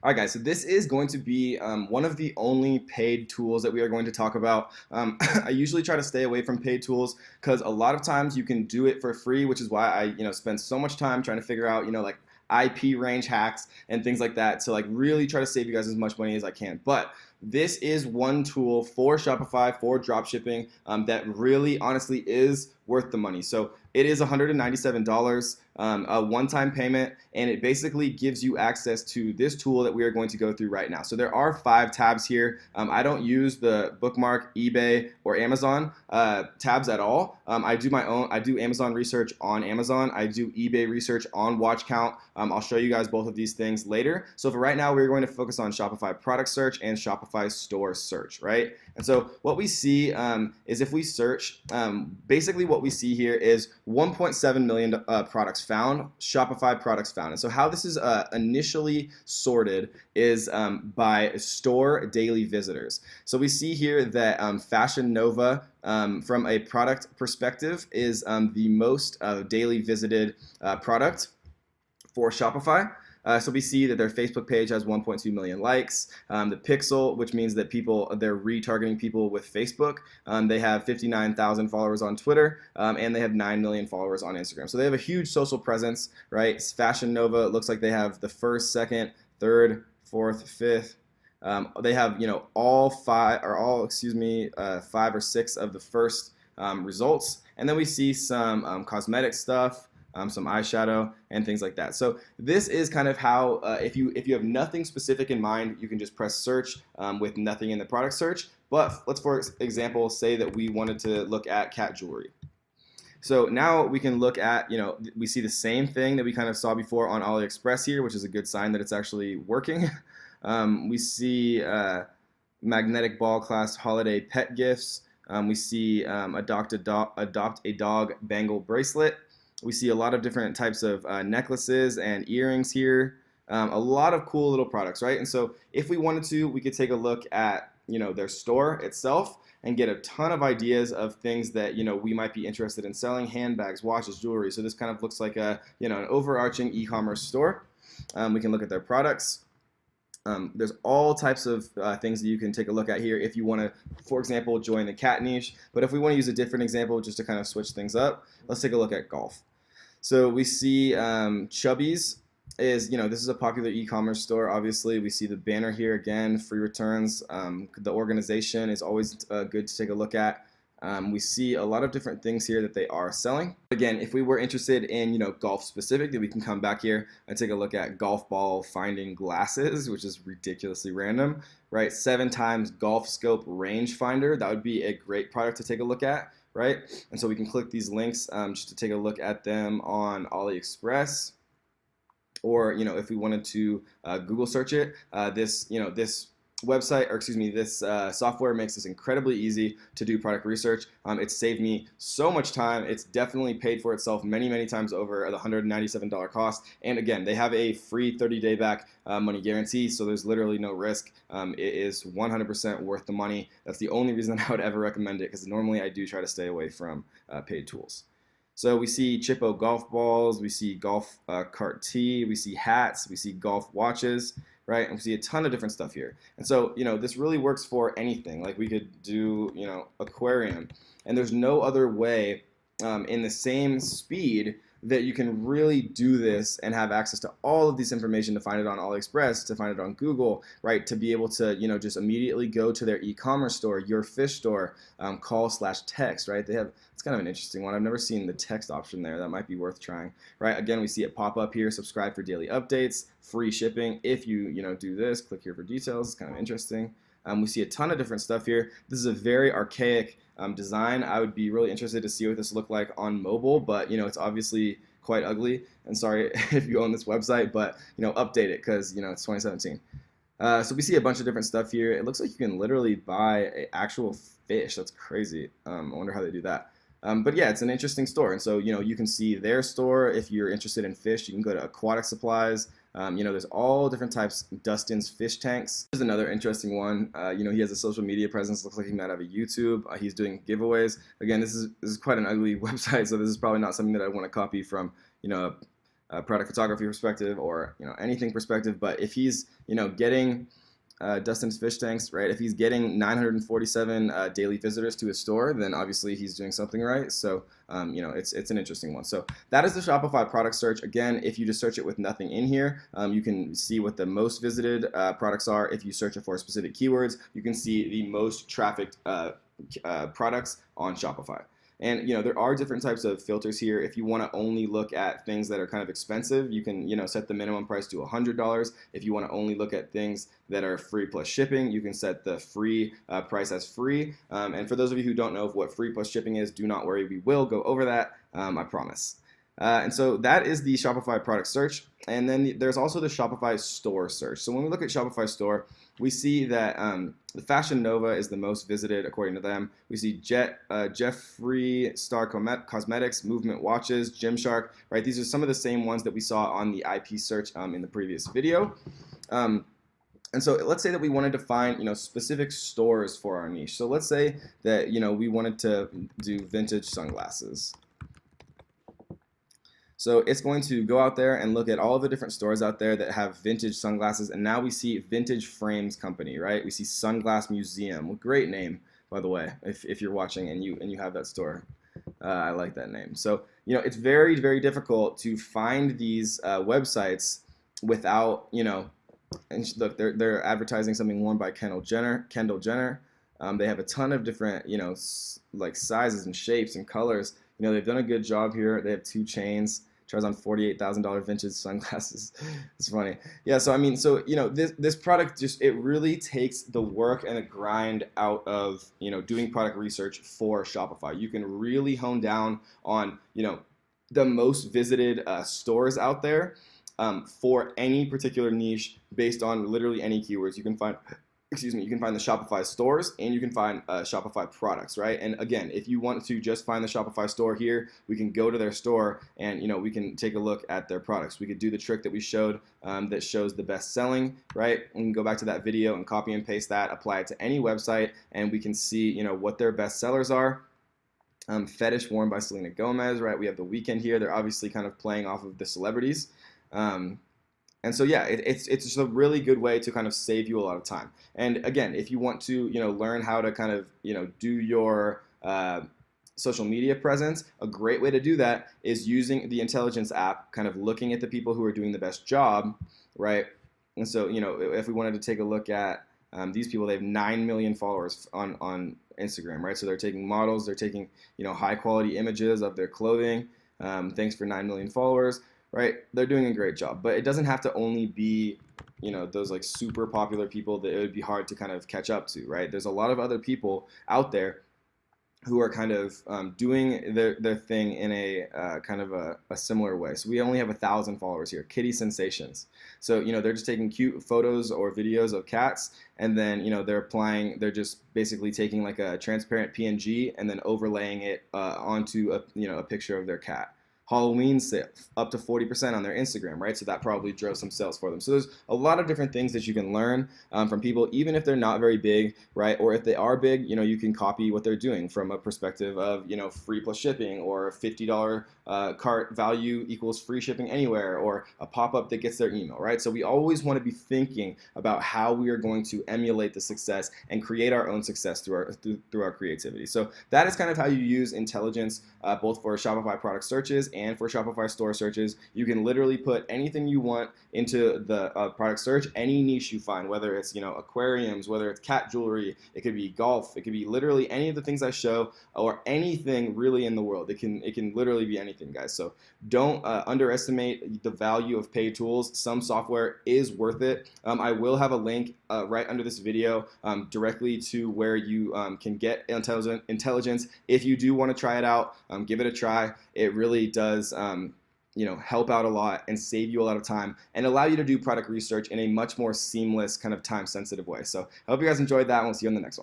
All right, guys, so this is going to be one of the only paid tools that we are going to talk about. I usually try to stay away from paid tools because a lot of times you can do it for free, which is why I, spend so much time trying to figure out, like IP range hacks and things like that to like really try to save you guys as much money as I can. But this is one tool for Shopify for dropshipping that really honestly is worth the money. So it is $197, a one-time payment, and it basically gives you access to this tool that we are going to go through right now. So there are 5 tabs here. I don't use the bookmark, eBay, or Amazon tabs at all. I do my own. I do Amazon research on Amazon. I do eBay research on watch count. I'll show you guys both of these things later. So for right now, we're going to focus on Shopify product search and Shopify store search, right? And so what we see is if we search, basically what we see here is 1.7 million products found, Shopify products found. And so how this is initially sorted is by store daily visitors. So we see here that Fashion Nova, from a product perspective, is the most daily visited product for Shopify. So we see that their Facebook page has 1.2 million likes. The Pixel, which means that they're retargeting people with Facebook. They have 59,000 followers on Twitter, and they have 9 million followers on Instagram. So they have a huge social presence, right? Fashion Nova looks like they have the first, second, third, fourth, fifth. They have, all 5 or 6 of the first results. And then we see some cosmetic stuff, some eyeshadow and things like that. So this is kind of how, if you have nothing specific in mind, you can just press search with nothing in the product search. But let's, for example, say that we wanted to look at cat jewelry. So now we can look at, we see the same thing that we kind of saw before on AliExpress here, which is a good sign that it's actually working. We see magnetic ball class holiday pet gifts. We see adopt a dog bangle bracelet. We see a lot of different types of necklaces and earrings here. A lot of cool little products, right? And so if we wanted to, we could take a look at, their store itself and get a ton of ideas of things that, we might be interested in selling: handbags, watches, jewelry. So this kind of looks like an overarching e-commerce store. We can look at their products. There's all types of things that you can take a look at here if you want to, for example, join the cat niche. But if we want to use a different example just to kind of switch things up, let's take a look at golf. So we see Chubbies is, this is a popular e-commerce store. Obviously, we see the banner here again, free returns. The organization is always good to take a look at. We see a lot of different things here that they are selling. Again, if we were interested in, golf specific, then we can come back here and take a look at golf ball finding glasses, which is ridiculously random, right? 7 times golf scope range finder. That would be a great product to take a look at, right? And so we can click these links just to take a look at them on AliExpress. Or, if we wanted to Google search it, this website, or excuse me, this software makes this incredibly easy to do product research. It's saved me so much time. It's definitely paid for itself many, many times over the $197 cost. And again, they have a free 30-day back money guarantee, so there's literally no risk. It is 100% worth the money. That's the only reason I would ever recommend it, because normally I do try to stay away from paid tools. So we see Chippo golf balls, we see golf cart tee, we see hats, we see golf watches, right? And we see a ton of different stuff here. And so, this really works for anything. Like we could do, aquarium. And there's no other way in the same speed that you can really do this and have access to all of this information, to find it on AliExpress, to find it on Google, right? To be able to, just immediately go to their e-commerce store, your fish store, call/text, right? It's kind of an interesting one. I've never seen the text option there. That might be worth trying, right? Again, we see it pop up here: subscribe for daily updates, free shipping. If you, do this, click here for details. It's kind of interesting. We see a ton of different stuff here. This is a very archaic design. I would be really interested to see what this looked like on mobile, but it's obviously quite ugly. And sorry if you own this website, but update it, because it's 2017. So we see a bunch of different stuff here. It looks like you can literally buy an actual fish. That's crazy. I wonder how they do that. But yeah, it's an interesting store. And so, you can see their store. If you're interested in fish, you can go to aquatic supplies. There's all different types. Dustin's fish tanks. There's another interesting one. He has a social media presence. Looks like he might have a YouTube. He's doing giveaways. Again, this is quite an ugly website, so this is probably not something that I want to copy from, product photography perspective or anything perspective. But if he's getting Dustin's fish tanks, right? If he's getting 947 daily visitors to his store, then obviously he's doing something right. So, it's an interesting one. So that is the Shopify product search. Again, if you just search it with nothing in here, you can see what the most visited products are. If you search it for specific keywords, you can see the most trafficked products on Shopify. And there are different types of filters here. If you want to only look at things that are kind of expensive, you can set the minimum price to $100. If you want to only look at things that are free plus shipping, you can set the free price as free. And for those of you who don't know what free plus shipping is, do not worry, we will go over that, I promise. And so that is the Shopify product search. And then there's also the Shopify store search. So when we look at Shopify store, we see that the Fashion Nova is the most visited according to them. We see Jeffree Star Cosmetics, Movement Watches, Gymshark, right? These are some of the same ones that we saw on the IP search in the previous video. And so let's say that we wanted to find specific stores for our niche. So let's say that we wanted to do vintage sunglasses. So it's going to go out there and look at all of the different stores out there that have vintage sunglasses, and now we see Vintage Frames Company, right? We see Sunglass Museum. Great name, by the way, if you're watching and you have that store. I like that name. So it's very, very difficult to find these websites without and look, they're advertising something worn by Kendall Jenner. They have a ton of different like sizes and shapes and colors. They've done a good job here. They have 2 chains. Tries on $48,000 vintage sunglasses. It's funny. Yeah, so this product it really takes the work and the grind out of doing product research for Shopify. You can really hone down on the most visited stores out there for any particular niche based on literally any keywords. You can find you can find the Shopify stores and you can find Shopify products, right? And again, if you want to just find the Shopify store here, we can go to their store and we can take a look at their products. We could do the trick that we showed that shows the best selling, right? We can go back to that video and copy and paste that, apply it to any website, and we can see what their best sellers are. Fetish worn by Selena Gomez, right? We have The Weeknd here. They're obviously kind of playing off of the celebrities. And so yeah, it's just a really good way to kind of save you a lot of time. And again, if you want to learn how to kind of do your social media presence, a great way to do that is using the intelligence app, kind of looking at the people who are doing the best job, right? And so if we wanted to take a look at these people, they have 9 million followers on Instagram, right? So they're taking models, they're taking high quality images of their clothing. Thanks for 9 million followers. Right, they're doing a great job, but it doesn't have to only be, those like super popular people that it would be hard to kind of catch up to, right? There's a lot of other people out there who are kind of doing their thing in a kind of a similar way. So we only have 1,000 followers here. Kitty Sensations. So they're just taking cute photos or videos of cats, and then they're just basically taking like a transparent PNG and then overlaying it onto a picture of their cat. Halloween sale, up to 40% on their Instagram, right? So that probably drove some sales for them. So there's a lot of different things that you can learn from people, even if they're not very big, right? Or if they are big, you can copy what they're doing from a perspective of, free plus shipping, or $50 cart value equals free shipping anywhere, or a pop-up that gets their email, right? So we always want to be thinking about how we are going to emulate the success and create our own success through our creativity. So that is kind of how you use intelligence both for Shopify product searches and for Shopify store searches. You can literally put anything you want into the product search, any niche you find, whether it's aquariums, whether it's cat jewelry, it could be golf, it could be literally any of the things I show, or anything really in the world. It can literally be anything, guys. So don't underestimate the value of paid tools. Some software is worth it. I will have a link right under this video directly to where you can get intelligence. If you do want to try it out, give it a try. It really does help out a lot and save you a lot of time and allow you to do product research in a much more seamless, kind of time sensitive way. So I hope you guys enjoyed that, and we'll see you on the next one.